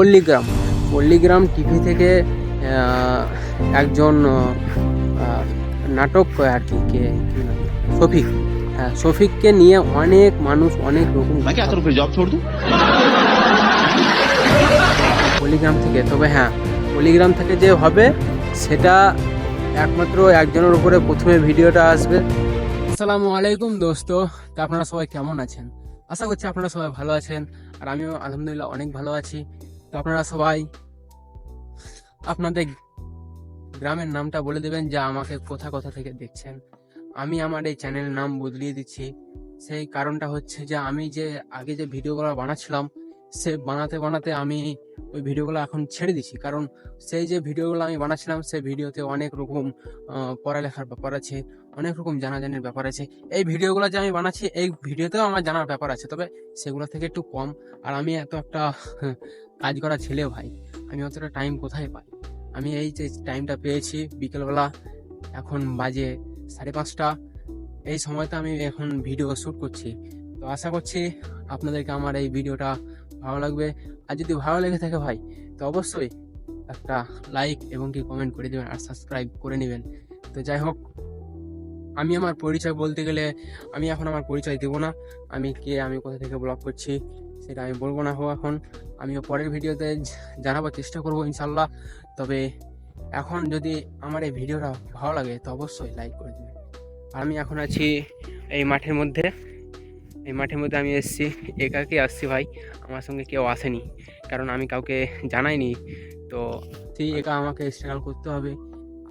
পল্লীগ্রাম পল্লীগ্রাম TV থেকে একজন নাটক আর কি কি নাম? শফিক। হ্যাঁ, শফিককে নিয়ে অনেক মানুষ অনেক রকম जॉब छोड़ दूं? পল্লীগ্রাম থেকে। তবে হ্যাঁ, পল্লীগ্রাম থেকে যে হবে সেটা একমাত্র একজনের উপরে প্রথমে ভিডিওটা আসবে। আসসালামু আলাইকুম দোস্ত, তো আপনারা সবাই কেমন আছেন? আশা করছি আপনারা সবাই ভালো আছেন, আর আমিও আলহামদুলিল্লাহ অনেক ভালো আছি। তো আপনারা সবাই আপনাদের গ্রামের নামটা বলে দেবেন যে আমাকে কোথা কোথা থেকে দেখছেন। আমি আমার এই চ্যানেলের নাম বদলিয়ে দিচ্ছি। সেই কারণটা হচ্ছে যে আমি যে আগে যে ভিডিওগুলো বানাচ্ছিলাম, সে বানাতে বানাতে আমি ওই ভিডিওগুলো এখন ছেড়ে দিচ্ছি। কারণ সেই যে ভিডিওগুলো আমি বানাচ্ছিলাম সেই ভিডিওতে অনেক রকম পড়ালেখার ব্যাপার আছে, অনেক রকম জানাজানির ব্যাপার আছে। এই ভিডিওগুলো যে আমি বানাচ্ছি এই ভিডিওতেও আমার জানার ব্যাপার আছে, তবে সেগুলো থেকে একটু কম। আর আমি এত একটা কাজ করা ছেলে ভাই, আমি অতটা টাইম কোথায় পাই? আমি এই যে টাইমটা পেয়েছি বিকেলবেলা, এখন বাজে 5:30, এই সময়তে আমি এখন ভিডিও শ্যুট করছি। তো আশা করছি আপনাদেরকে আমার এই ভিডিওটা ভালো লাগবে। আর যদি ভালো লেগে থাকে ভাই, তো অবশ্যই একটা লাইক এবং কি কমেন্ট করে দেবেন আর সাবস্ক্রাইব করে নেবেন। তো যাই হোক, আমি আমার পরিচয় বলতে গেলে আমি এখন আমার পরিচয় দেবো না। আমি কে, আমি কোথা থেকে ব্লগ করছি সেটা আমি বলবো না এখন। আমিও পরের ভিডিওতে জানাবার চেষ্টা করবো ইনশাল্লাহ। তবে এখন যদি আমার এই ভিডিওটা ভালো লাগে তো অবশ্যই লাইক করে দেবেন। আর আমি এখন আছি এই মাঠের মধ্যে। এই মাঠের মধ্যে আমি এসেছি, একাকে আসছি ভাই, আমার সঙ্গে কেউ আসেনি, কারণ আমি কাউকে জানাইনি। তো সেই একা আমাকে স্ট্রাগল করতে হবে,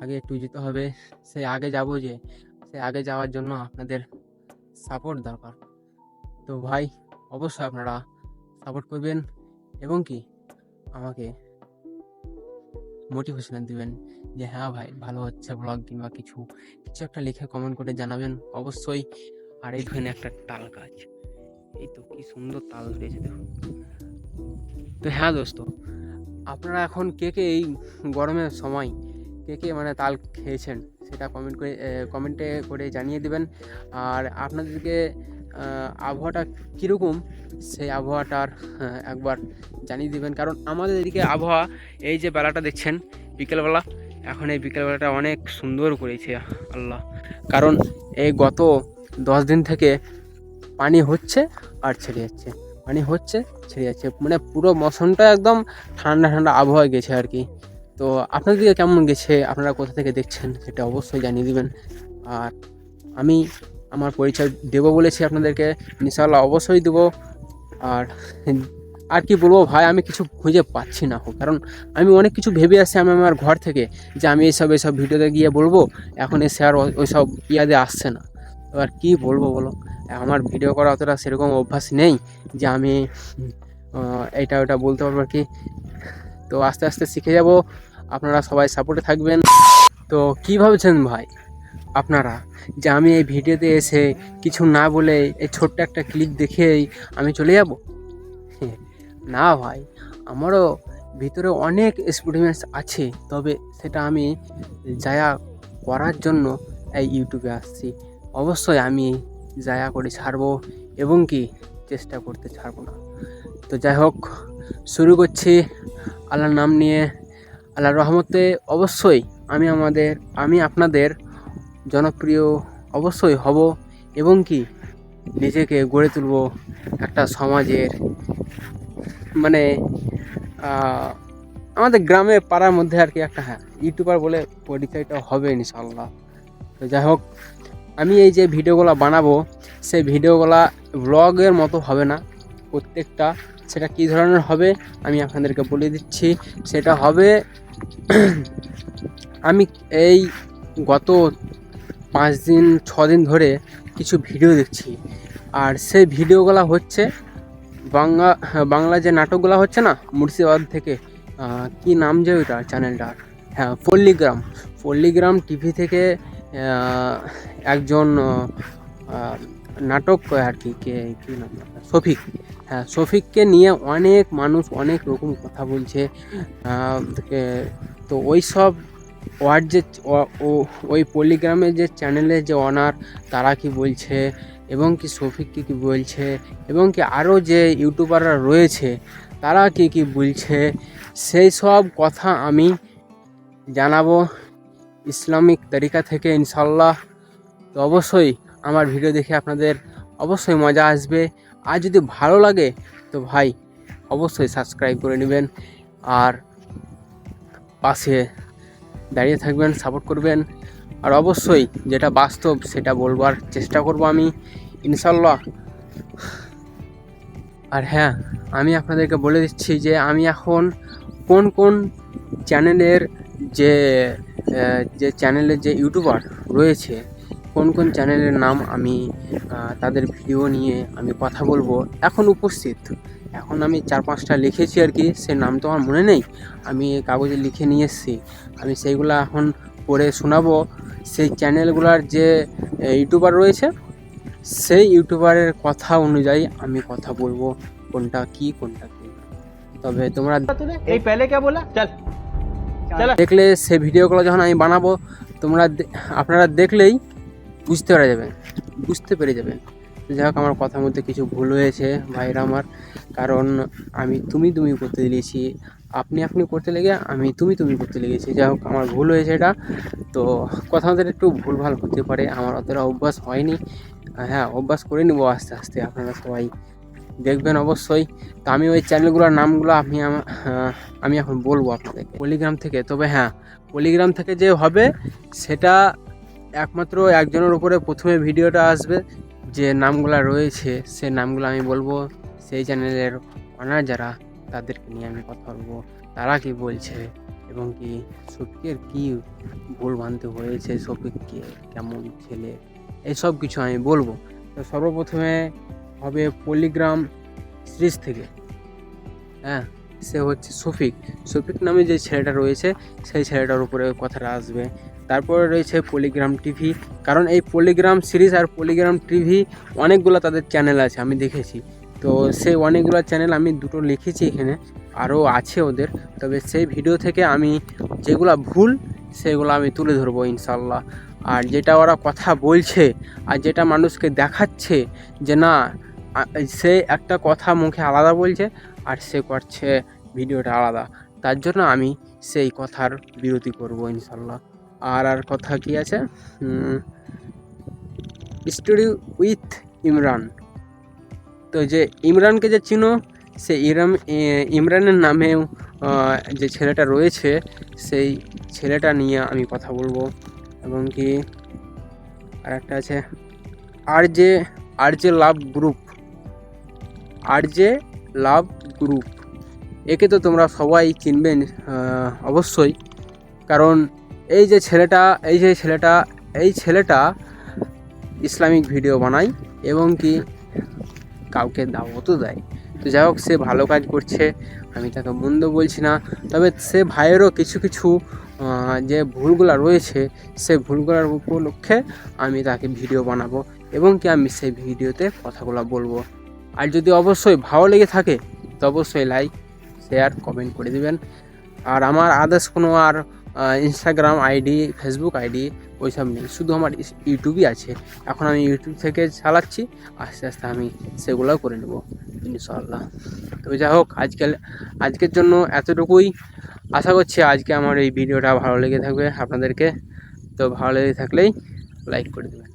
আগে একটু যেতে হবে। সেই আগে যাব, যে সেই আগে যাওয়ার জন্য আপনাদের সাপোর্ট দরকার। তো ভাই অবশ্যই আপনারা সাপোর্ট করবেন এবং কি আমাকে মোটিভেশন দিবেন যে হ্যাঁ ভাই ভালো হচ্ছে ব্লগ, কিংবা কিছু কিছু একটা লিখে কমেন্ট করে জানাবেন অবশ্যই। আর এইখানে একটা তাল গাছ, এই তো কি সুন্দর তাল ধরেছে দেখুন। তো হ্যাঁ দোস্ত, আপনারা এখন কে কে এই গরমের সময় কে কে মানে তাল খেয়েছেন সেটা কমেন্টে করে জানিয়ে দিবেন। আর আপনাদেরকে আবহাওয়াটা কীরকম সেই আবহাওয়াটার একবার জানিয়ে দিবেন। কারণ আমাদের এদিকে আবহাওয়া, এই যে বেলাটা দেখছেন বিকেলবেলা, এখন এই বিকেলবেলাটা অনেক সুন্দর করেছে আল্লাহ। কারণ এই গত 10 দিন থেকে পানি হচ্ছে আর ছেড়ে যাচ্ছে, পানি হচ্ছে ছেড়ে যাচ্ছে, মানে পুরো মৌসুমটা একদম ঠান্ডা ঠান্ডা আবহাওয়া গেছে আর কি। তো আপনাদের দিকে কেমন গেছে, আপনারা কোথা থেকে দেখছেন সেটা অবশ্যই জানিয়ে দিবেন। আর আমি আমার পরিচয় দেবো বলেছি আপনাদেরকে, ইনশাআল্লাহ অবশ্যই দেবো। আর আর কি বলবো ভাই, আমি কিছু খুঁজে পাচ্ছি না, কারণ আমি অনেক কিছু ভেবে আসছি আমি আমার ঘর থেকে, যে আমি এইসব ভিডিওতে গিয়ে বলবো, এখন এসে আর ওইসব ইয়াদে আসছে না। এবার কি বলবো বলো, আমার ভিডিও করা অতটা সেরকম অভ্যাস নেই যে আমি এইটা ওটা বলতে পারবো আর কি। তো আস্তে আস্তে শিখে যাব, আপনারা সবাই সাপোর্টে থাকবেন। তো কী ভাবছেন ভাই আপনারা, যে আমি এই ভিডিওতে এসে কিছু না বলে এই ছোট্ট একটা ক্লিপ দেখেই আমি চলে যাব? না ভাই, আমারও ভিতরে অনেক এক্সপিরিয়েন্স আছে, তবে সেটা আমি জায়া করার জন্য এই ইউটিউবে আসছি। অবশ্যই আমি জায়া করে ছাড়বো এবং কি চেষ্টা করতে ছাড়বো না। তো যাই হোক, শুরু করছি আল্লাহর নাম নিয়ে। আল্লাহর রহমতে অবশ্যই আমি আপনাদের জনপ্রিয় অবশ্যই হব এবং কি নিজেকে গড়ে তুলব একটা সমাজের, মানে আমাদের গ্রামে পাড়ার মধ্যে আর কি একটা ইউটিউবার বলে পরিচয়টা হবে ইনশাআল্লাহ। তো যাই হোক, আমি এই যে ভিডিওগুলো বানাবো সেই ভিডিওগুলো ব্লগের মতো হবে না প্রত্যেকটা। সেটা কী ধরনের হবে আমি আপনাদেরকে বলে দিচ্ছি। সেটা হবে আমি এই গত 5-6 দিন ধরে কিছু ভিডিও দেখছি, আর সেই ভিডিওগুলো হচ্ছে বাংলা যে নাটকগুলো হচ্ছে না মুর্শিদাবাদ থেকে, কি নাম যে ওইটা চ্যানেলটার, হ্যাঁ পল্লীগ্রাম টিভি থেকে একজন নাটক আর কি কি নাম, শফিক। হ্যাঁ, শফিককে নিয়ে অনেক মানুষ অনেক রকম কথা বলছে। তো ওই সব ওয়ার্ড যে ওই পল্লীগ্রামের যে চ্যানেলের যে অনার তারা কি বলছে এবং কি শফিককে কি বলছে এবং কি আরও যে ইউটিউবাররা রয়েছে তারা কি কি বলছে সেই সব কথা আমি জানাবো ইসলামিক তরিকা থেকে ইনশাল্লাহ। তো অবশ্যই আমার ভিডিও দেখে আপনাদের অবশ্যই মজা আসবে। আর যদি ভালো লাগে তো ভাই অবশ্যই সাবস্ক্রাইব করে নেবেন আর পাশে দাঁড়িয়ে থাকবেন, সাপোর্ট করবেন। আর অবশ্যই যেটা বাস্তব সেটা বলবার চেষ্টা করব আমি ইনশাল্লাহ। আর হ্যাঁ, আমি আপনাদেরকে বলে দিচ্ছি যে আমি এখন কোন কোন চ্যানেলের যে যে চ্যানেলের যে ইউটিউবার রয়েছে, কোন কোন চ্যানেলের নাম আমি তাদের ভিডিও নিয়ে আমি কথা বলবো এখন উপস্থিত। এখন আমি 4-5টা লিখেছি আর কি, সে নাম তো আমার মনে নেই, আমি কাগজে লিখে নিয়ে এসেছি। আমি সেইগুলো এখন পড়ে শোনাবো। সেই চ্যানেলগুলোর যে ইউটিউবার রয়েছে সেই ইউটিউবারের কথা অনুযায়ী আমি কথা বলবো কোনটা কি কোনটা কি। তবে তোমরা এই पहले क्या बोला चल चल দেখলে সে ভিডিওগুলো যখন আমি বানাবো আপনারা দেখলেই বুঝতে পেরে যাবেন। যাই হোক, আমার কথার মধ্যে কিছু ভুল হয়েছে ভাইরা আমার, কারণ আমি তুমি করতে দিয়েছি, আপনি করতে লেগে আমি তুমি করতে লেগেছি। যাই হোক, আমার ভুল হয়েছে এটা। তো কথা আমাদের একটু ভুলভাল হতে পারে, আমার অতটা অভ্যাস হয়নি। হ্যাঁ, অভ্যাস করে নেবো আস্তে আস্তে, আপনারা সবাই দেখবেন অবশ্যই। তো আমি ওই চ্যানেলগুলোর নামগুলো আমি এখন বলবো আপনাদেরকে পলিগ্রাম থেকে। তবে হ্যাঁ, পলিগ্রাম থেকে যে হবে সেটা একমাত্র একজনের উপরে প্রথমে ভিডিওটা আসবে, যে নামগুলো রয়েছে সে নামগুলো আমি বলবো। সেই চ্যানেলের অনার যারা তাদেরকে নিয়ে আমি কথা বলবো, তারা কি বলছে এবং কি শফিকের কি ভুল ভ্রান্তি হয়েছে, শফিককে কেমন ছেলে, এইসব কিছু আমি বলবো। তো সর্বপ্রথমে হবে পলিগ্রাম সিরিজ থেকে। হ্যাঁ, সে হচ্ছে শফিক নামে যে ছেলেটা রয়েছে সেই ছেলেটার উপরে কথাটা আসবে। তারপরে রয়েছে পলিগ্রাম টিভি, কারণ এই পলিগ্রাম সিরিজ আর পলিগ্রাম টিভি অনেকগুলো তাদের চ্যানেল আছে আমি দেখেছি। তো সেই অনেকগুলো চ্যানেল আমি দুটো লিখেছি এখানে, আরও আছে ওদের। তবে সেই ভিডিও থেকে আমি যেগুলো ভুল সেগুলো আমি তুলে ধরবো ইনশাল্লাহ। আর যেটা ওরা কথা বলছে আর যেটা মানুষকে দেখাচ্ছে যে না, সে একটা কথা মুখে আলাদা বলছে আর সে করছে ভিডিওটা আলাদা, তার জন্য আমি সেই কথার বিরতি করব ইনশাল্লাহ। আর কথা কি আছে, স্টোরি উইথ ইমরান। তো যে ইমরানকে যে চিনো, সে ইমরানের নামেও যে ছেলেটা রয়েছে সেই ছেলেটা নিয়ে আমি কথা বলবো। এবং কি আর একটা আছে আর জে লাভ গ্রুপ। একে তো তোমরা সবাই চিনবেন অবশ্যই, কারণ এই ছেলেটা ইসলামিক ভিডিও বানায় এবং কি কাউকে দাওয়াতও দেয়। তো যাই হোক, সে ভালো কাজ করছে, আমি তাকে মন্দ বলছি না। তবে সে ভাইয়েরও কিছু যে ভুলগুলো রয়েছে সেই ভুলগুলোর উপলক্ষে আমি তাকে ভিডিও বানাবো এবং কি আমি সেই ভিডিওতে কথাগুলো বলবো। আর যদি অবশ্যই ভালো লেগে থাকে তো অবশ্যই লাইক শেয়ার কমেন্ট করে দিবেন। আর আমার আদার্স কোনো আর ইনস্টাগ্রাম আইডি, ফেসবুক আইডি ওইসব নেই, শুধু আমার ইউটিউবই আছে। এখন আমি ইউটিউব থেকে চালাচ্ছি, আস্তে আস্তে আমি সেগুলোও করে নেব ইনশাআল্লাহ। তবে যাই হোক, আজকের জন্য এতটুকুই। আশা করছি আজকে আমার এই ভিডিওটা ভালো লেগে থাকবে আপনাদেরকে। তো ভালো লেগে থাকলেই লাইক করে দেবেন।